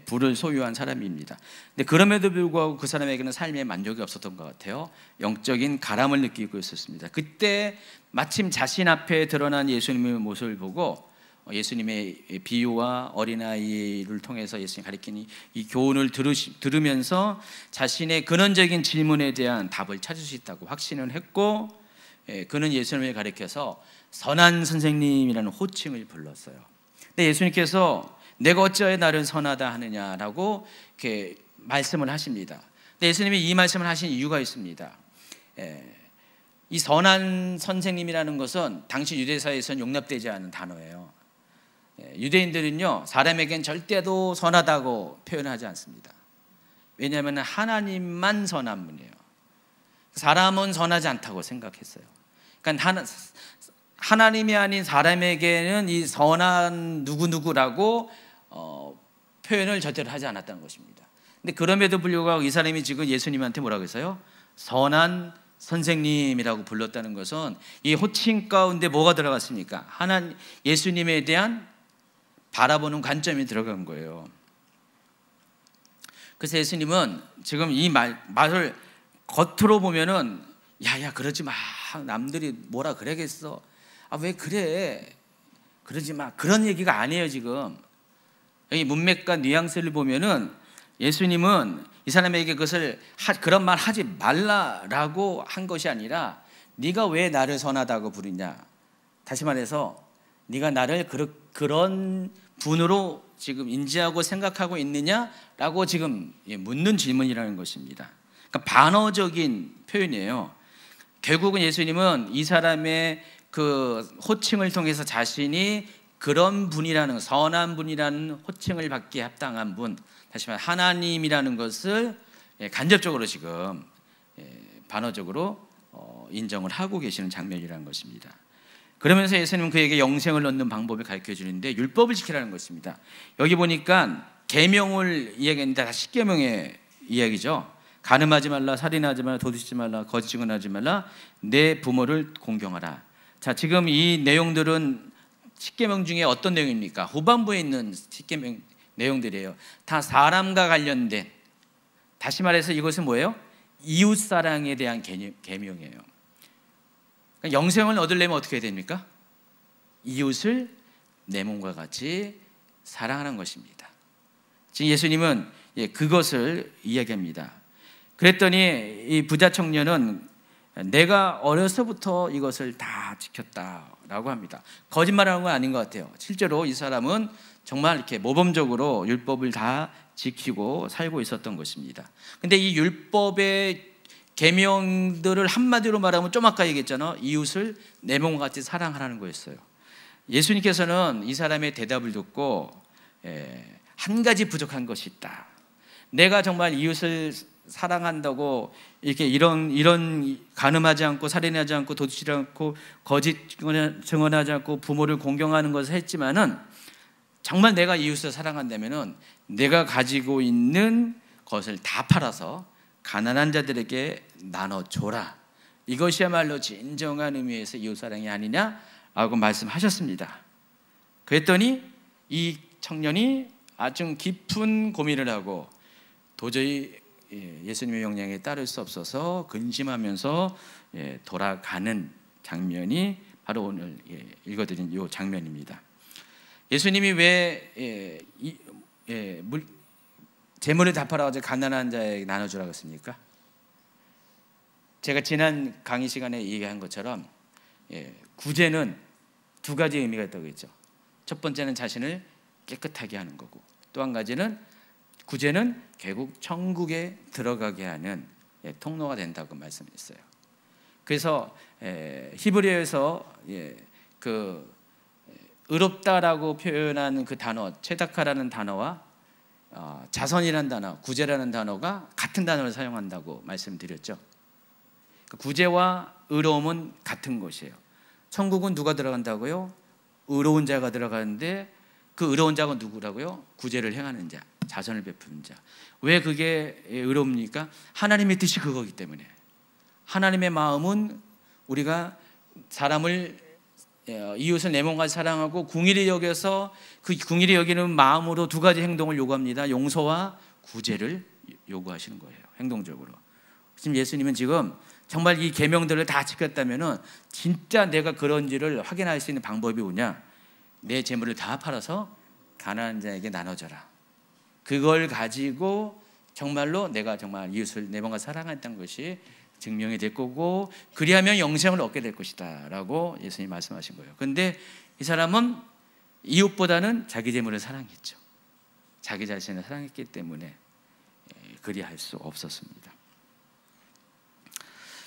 부를 소유한 사람입니다. 근데 그럼에도 불구하고 그 사람에게는 삶의 만족이 없었던 것 같아요. 영적인 가람을 느끼고 있었습니다. 그때 마침 자신 앞에 드러난 예수님의 모습을 보고 예수님의 비유와 어린아이를 통해서 예수님이 가르치는 이 교훈을 들으면서 자신의 근원적인 질문에 대한 답을 찾을 수 있다고 확신을 했고, 그는 예수님을 가리켜서 선한 선생님이라는 호칭을 불렀어요. 근데 예수님께서 내가 어찌하여 나를 선하다 하느냐라고 이렇게 말씀을 하십니다. 근데 예수님이 이 말씀을 하신 이유가 있습니다. 이 선한 선생님이라는 것은 당시 유대사회에서는 용납되지 않은 단어예요. 유대인들은요, 사람에겐 절대로 선하다고 표현하지 않습니다. 왜냐하면 하나님만 선한 분이에요. 사람은 선하지 않다고 생각했어요. 그러니까 하나님이 아닌 사람에게는 이 선한 누구누구라고 표현을 절대로 하지 않았다는 것입니다. 근데 그럼에도 불구하고 이 사람이 지금 예수님한테 뭐라고 했어요? 선한 선생님이라고 불렀다는 것은 이 호칭 가운데 뭐가 들어갔습니까? 예수님에 대한 바라보는 관점이 들어간 거예요. 그래서 예수님은 지금 이 말을 겉으로 보면은 야야 그러지 마, 남들이 뭐라 그러겠어, 왜 그래, 그러지 마, 그런 얘기가 아니에요. 지금 여기 문맥과 뉘앙스를 보면은 예수님은 이 사람에게 그런 말 하지 말라라고 한 것이 아니라 네가 왜 나를 선하다고 부르냐, 다시 말해서 네가 나를 그런 분으로 지금 인지하고 생각하고 있느냐라고 지금 묻는 질문이라는 것입니다. 그러니까 반어적인 표현이에요. 결국은 예수님은 이 사람의 그 호칭을 통해서 자신이 그런 분이라는, 선한 분이라는 호칭을 받기에 합당한 분, 다시 말해 하나님이라는 것을 간접적으로 지금 반어적으로 인정을 하고 계시는 장면이라는 것입니다. 그러면서 예수님은 그에게 영생을 얻는 방법을 가르쳐 주는데 율법을 지키라는 것입니다. 여기 보니까 계명을 이야기했는데 다 10계명의 이야기죠. 간음하지 말라, 살인하지 말라, 도둑질하지 말라, 거짓 증언하지 말라, 내 부모를 공경하라. 자, 지금 이 내용들은 10계명 중에 어떤 내용입니까? 후반부에 있는 10계명 내용들이에요. 다 사람과 관련된, 다시 말해서 이것은 뭐예요? 이웃사랑에 대한 계명이에요. 그러니까 영생을 얻으려면 어떻게 해야 됩니까? 이웃을 내 몸과 같이 사랑하는 것입니다. 지금 예수님은 그것을 이야기합니다. 그랬더니 이 부자 청년은 내가 어려서부터 이것을 다 지켰다라고 합니다. 거짓말하는 건 아닌 것 같아요. 실제로 이 사람은 정말 이렇게 모범적으로 율법을 다 지키고 살고 있었던 것입니다. 근데 이 율법의 계명들을 한마디로 말하면 좀 아까 얘기했잖아, 이웃을 내 몸과 같이 사랑하라는 거였어요. 예수님께서는 이 사람의 대답을 듣고 한 가지 부족한 것이 있다. 내가 정말 이웃을 사랑한다고 이렇게 이런 간음하지 않고 살인하지 않고 도둑질하지 않고 거짓 증언하지 않고 부모를 공경하는 것을 했지만은 정말 내가 이웃을 사랑한다면은 내가 가지고 있는 것을 다 팔아서 가난한 자들에게 나눠줘라. 이것이야말로 진정한 의미에서 이웃사랑이 아니냐라고 말씀하셨습니다. 그랬더니 이 청년이 아주 깊은 고민을 하고 도저히 예수님의 명령에 따를 수 없어서 근심하면서 돌아가는 장면이 바로 오늘 읽어드린 이 장면입니다. 예수님이 왜 재물을 다 팔아가지고 가난한 자에게 나눠주라고 했습니까? 제가 지난 강의 시간에 얘기한 것처럼 구제는 두 가지 의미가 있다고 했죠. 첫 번째는 자신을 깨끗하게 하는 거고, 또 한 가지는 구제는 결국 천국에 들어가게 하는 통로가 된다고 말씀했어요. 그래서 히브리어에서 그 의롭다라고 표현하는 그 단어, 체다카라는 단어와 자선이라는 단어, 구제라는 단어가 같은 단어를 사용한다고 말씀드렸죠. 구제와 의로움은 같은 것이에요. 천국은 누가 들어간다고요? 의로운 자가 들어가는데 그 의로운 자가 누구라고요? 구제를 행하는 자, 자선을 베푸는 자. 왜 그게 의로웁니까? 하나님의 뜻이 그거기 때문에. 하나님의 마음은 우리가 사람을 이웃을 내 몸같이 사랑하고 궁일이 여겨서 그 궁일이 여기는 마음으로 두 가지 행동을 요구합니다. 용서와 구제를 요구하시는 거예요. 행동적으로. 지금 예수님은 지금 정말 이 계명들을 다 지켰다면은 진짜 내가 그런지를 확인할 수 있는 방법이 뭐냐? 내 재물을 다 팔아서 가난한 자에게 나눠줘라. 그걸 가지고 정말로 내가 정말 이웃을 내 몸과 사랑했다는 것이 증명이 될 거고, 그리하면 영생을 얻게 될 것이다 라고 예수님이 말씀하신 거예요. 그런데 이 사람은 이웃보다는 자기 재물을 사랑했죠. 자기 자신을 사랑했기 때문에 그리할 수 없었습니다.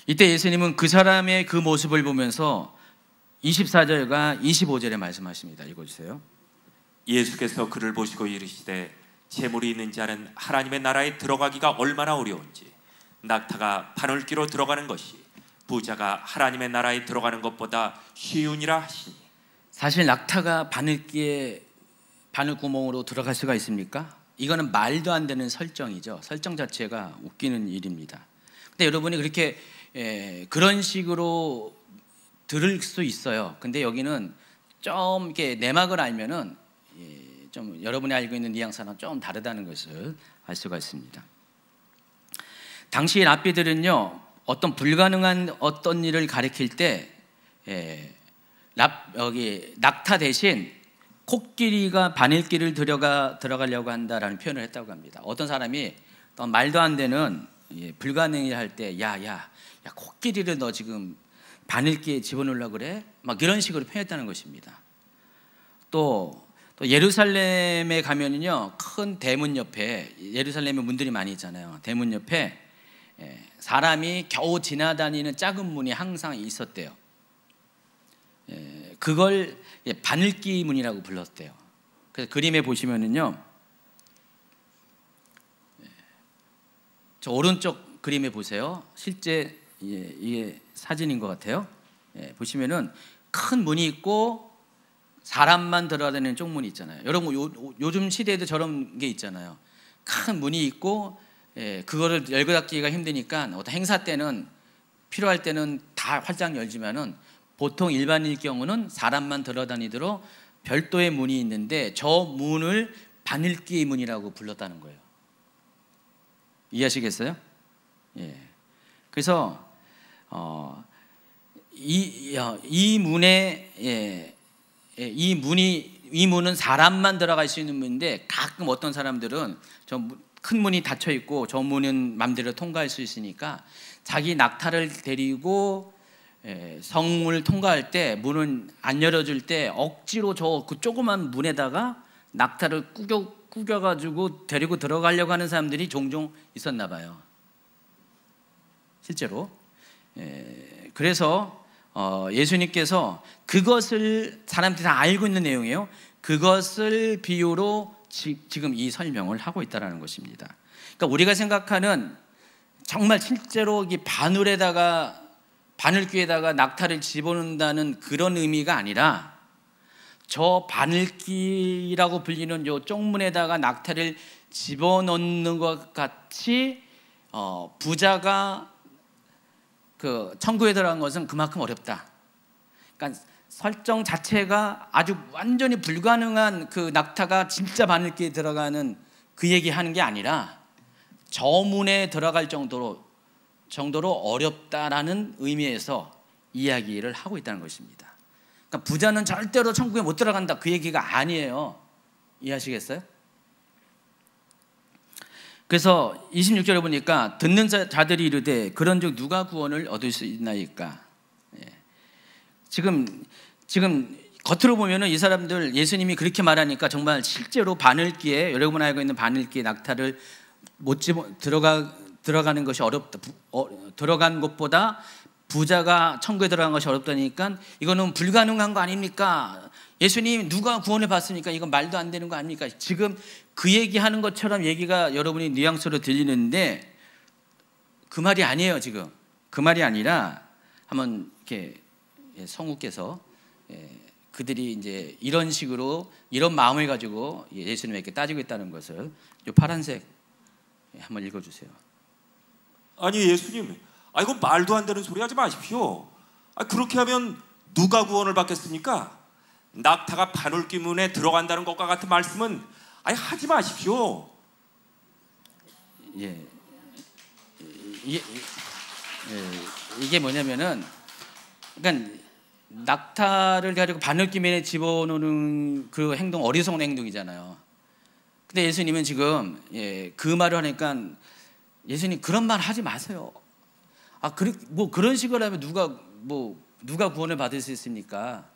이때 예수님은 그 사람의 그 모습을 보면서 24절과 25절에 말씀하십니다. 읽어주세요. 예수께서 그를 보시고 이르시되 재물이 있는 자는 하나님의 나라에 들어가기가 얼마나 어려운지, 낙타가 바늘귀로 들어가는 것이 부자가 하나님의 나라에 들어가는 것보다 쉬우니라 하시니. 사실 낙타가 바늘귀에 바늘구멍으로 들어갈 수가 있습니까? 이거는 말도 안 되는 설정이죠. 설정 자체가 웃기는 일입니다. 근데 여러분이 그렇게 그런 식으로 들을 수 있어요. 근데 여기는 좀 이렇게 내막을 알면은 좀 여러분이 알고 있는 뉘앙스랑 좀 다르다는 것을 알 수가 있습니다. 당시 랍비들은요, 어떤 불가능한 어떤 일을 가리킬 때 여기 낙타 대신 코끼리가 바늘귀를 들어가려고 한다라는 표현을 했다고 합니다. 어떤 사람이 말도 안 되는 불가능을 할 때 야 코끼리를 너 지금 바늘귀에 집어넣으려고 그래? 막 이런 식으로 표현했다는 것입니다. 또 예루살렘에 가면은요, 큰 대문 옆에, 예루살렘에 문들이 많이 있잖아요. 대문 옆에 사람이 겨우 지나다니는 작은 문이 항상 있었대요. 그걸 바늘귀 문이라고 불렀대요. 그래서 그림에 보시면은요, 저 오른쪽 그림에 보세요. 실제 이게 사진인 것 같아요. 보시면은 큰 문이 있고 사람만 들어가는 쪽문이 있잖아요. 여러분 요즘 시대에도 저런 게 있잖아요. 큰 문이 있고 그거를 열고 닫기가 힘드니까 어떤 행사 때는 필요할 때는 다 활짝 열지만은 보통 일반일 경우는 사람만 들어다니도록 별도의 문이 있는데 저 문을 바늘귀 문이라고 불렀다는 거예요. 이해하시겠어요? 예. 그래서 이 문에 이 문은 사람만 들어갈 수 있는 문인데, 가끔 어떤 사람들은 저 큰 문이 닫혀 있고 저 문은 마음대로 통과할 수 있으니까 자기 낙타를 데리고 성문을 통과할 때 문을 안 열어줄 때 억지로 그 조그만 문에다가 낙타를 꾸겨가지고 데리고 들어가려고 하는 사람들이 종종 있었나 봐요. 실제로. 그래서 예수님께서 그것을, 사람들이 다 알고 있는 내용이에요. 그것을 비유로 지금 이 설명을 하고 있다는 것입니다. 그러니까 우리가 생각하는 정말 실제로 이 바늘귀에다가 낙타를 집어넣는다는 그런 의미가 아니라, 저 바늘귀라고 불리는 요 쪽문에다가 낙타를 집어넣는 것 같이 부자가 그 천국에 들어간 것은 그만큼 어렵다. 그러니까 설정 자체가 아주 완전히 불가능한 그 낙타가 진짜 바늘귀에 들어가는 그 얘기하는 게 아니라 저 문에 들어갈 정도로 어렵다라는 의미에서 이야기를 하고 있다는 것입니다. 그러니까 부자는 절대로 천국에 못 들어간다, 그 얘기가 아니에요. 이해하시겠어요? 그래서 26절에 보니까 듣는 자들이 이르되 그런즉 누가 구원을 얻을 수 있나이까. 지금 겉으로 보면은 이 사람들, 예수님이 그렇게 말하니까 정말 실제로 바늘귀에, 여러분 알고 있는 바늘귀에 낙타를 못 들어가는 것이 어렵다. 들어간 것보다 부자가 천국에 들어간 것이 어렵다니까 이거는 불가능한 거 아닙니까? 예수님 누가 구원을 받습니까? 이건 말도 안 되는 거 아닙니까? 지금 그 얘기하는 것처럼 얘기가 여러분이 뉘앙스로 들리는데 그 말이 아니에요. 지금 그 말이 아니라 한번 이렇게 성우께서 그들이 이제 이런 식으로 이런 마음을 가지고 예수님에게 따지고 있다는 것을 이 파란색 한번 읽어주세요. 아니 예수님, 이거 말도 안 되는 소리 하지 마십시오. 그렇게 하면 누가 구원을 받겠습니까? 낙타가 바늘귀 문에 들어간다는 것과 같은 말씀은 아예 하지 마십시오. 예. 이게 뭐냐면은, 그러니까 낙타를 가지고 바늘기면에 집어넣는 그 행동, 어리석은 행동이잖아요. 근데 예수님은 지금 그 말을 하니까, 예수님 그런 말 하지 마세요. 뭐 그런 식으로 하면 누가 구원을 받을 수 있습니까?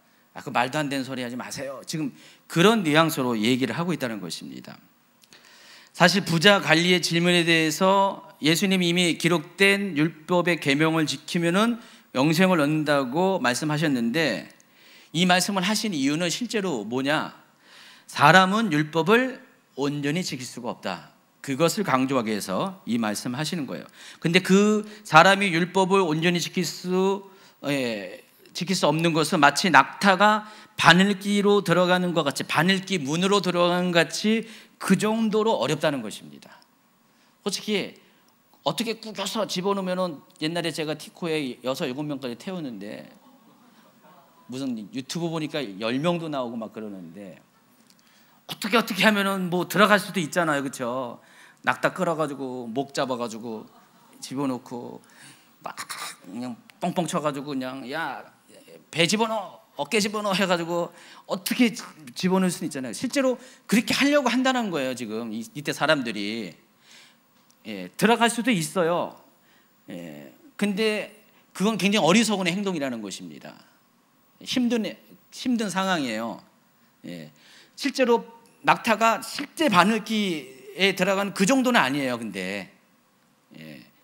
그 말도 안 되는 소리 하지 마세요. 지금 그런 뉘앙스로 얘기를 하고 있다는 것입니다. 사실 부자 관리의 질문에 대해서 예수님이 이미 기록된 율법의 계명을 지키면은 영생을 얻는다고 말씀하셨는데, 이 말씀을 하신 이유는 실제로 뭐냐? 사람은 율법을 온전히 지킬 수가 없다. 그것을 강조하기 위해서 이 말씀을 하시는 거예요. 근데 그 사람이 율법을 온전히 지킬 수 없는 것은 마치 낙타가 바늘기로 들어가는 것 같이, 바늘기 문으로 들어가는 것 같이 그 정도로 어렵다는 것입니다. 솔직히 어떻게 꾸겨서 집어넣으면, 옛날에 제가 티코에 6, 7명까지 태우는데 무슨 유튜브 보니까 10명도 나오고 막 그러는데, 어떻게 하면은 뭐 들어갈 수도 있잖아요, 그렇죠? 낙타 끌어가지고 목 잡아가지고 집어넣고 막 그냥 뻥뻥 쳐가지고 그냥 야 배 집어넣어, 어깨 집어넣어 해가지고 어떻게 집어넣을 수는 있잖아요. 실제로 그렇게 하려고 한다는 거예요. 지금 이때 사람들이 들어갈 수도 있어요. 근데 그건 굉장히 어리석은 행동이라는 것입니다. 힘든 상황이에요. 실제로 낙타가 실제 바늘기에 들어가는 그 정도는 아니에요. 근데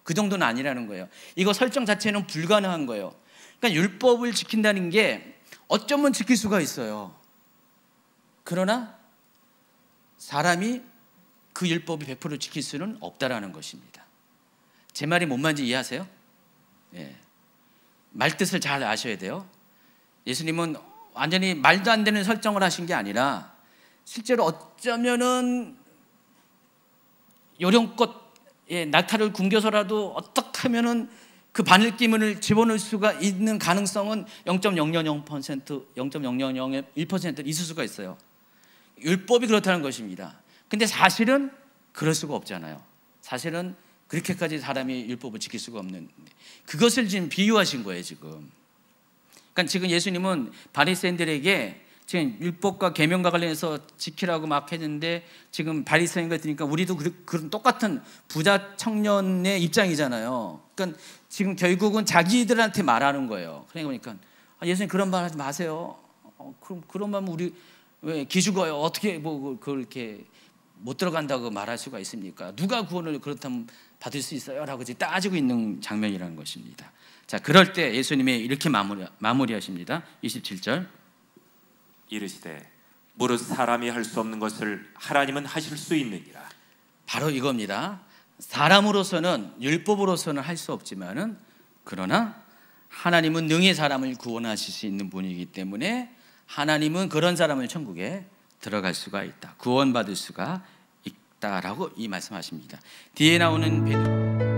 그 정도는 아니라는 거예요. 이거 설정 자체는 불가능한 거예요. 그러니까 율법을 지킨다는 게 어쩌면 지킬 수가 있어요. 그러나 사람이 그 율법을 100% 지킬 수는 없다라는 것입니다. 제 말이 뭔 말인지 이해하세요? 말뜻을 잘 아셔야 돼요. 예수님은 완전히 말도 안 되는 설정을 하신 게 아니라, 실제로 어쩌면은 요령껏 낙타를 굶겨서라도 어떻게 하면은 그 바늘기문을 집어넣을 수가 있는 가능성은 0.000%, 0.001% 있을 수가 있어요. 율법이 그렇다는 것입니다. 근데 사실은 그럴 수가 없잖아요. 사실은 그렇게까지 사람이 율법을 지킬 수가 없는, 그것을 지금 비유하신 거예요, 지금. 그러니까 지금 예수님은 바리새인들에게 지금 율법과 계명과 관련해서 지키라고 막 했는데, 지금 바리새인과 들으니까 우리도 그런 똑같은 부자 청년의 입장이잖아요. 그러니까 지금 결국은 자기들한테 말하는 거예요. 그러니까 예수님 그런 말 하지 마세요. 그런 말 우리 왜 기죽어요? 어떻게 뭐 그렇게 못 들어간다고 말할 수가 있습니까? 누가 구원을 그렇다면 받을 수 있어요? 라고 따지고 있는 장면이라는 것입니다. 자, 그럴 때 예수님이 이렇게 마무리하십니다. 27절. 이르시되 무릇 사람이 할 수 없는 것을 하나님은 하실 수 있느니라. 바로 이겁니다. 사람으로서는, 율법으로서는 할 수 없지만은, 그러나 하나님은 능히 사람을 구원하실 수 있는 분이기 때문에 하나님은 그런 사람을 천국에 들어갈 수가 있다, 구원받을 수가 있다라고 이 말씀하십니다. 뒤에 나오는 베드로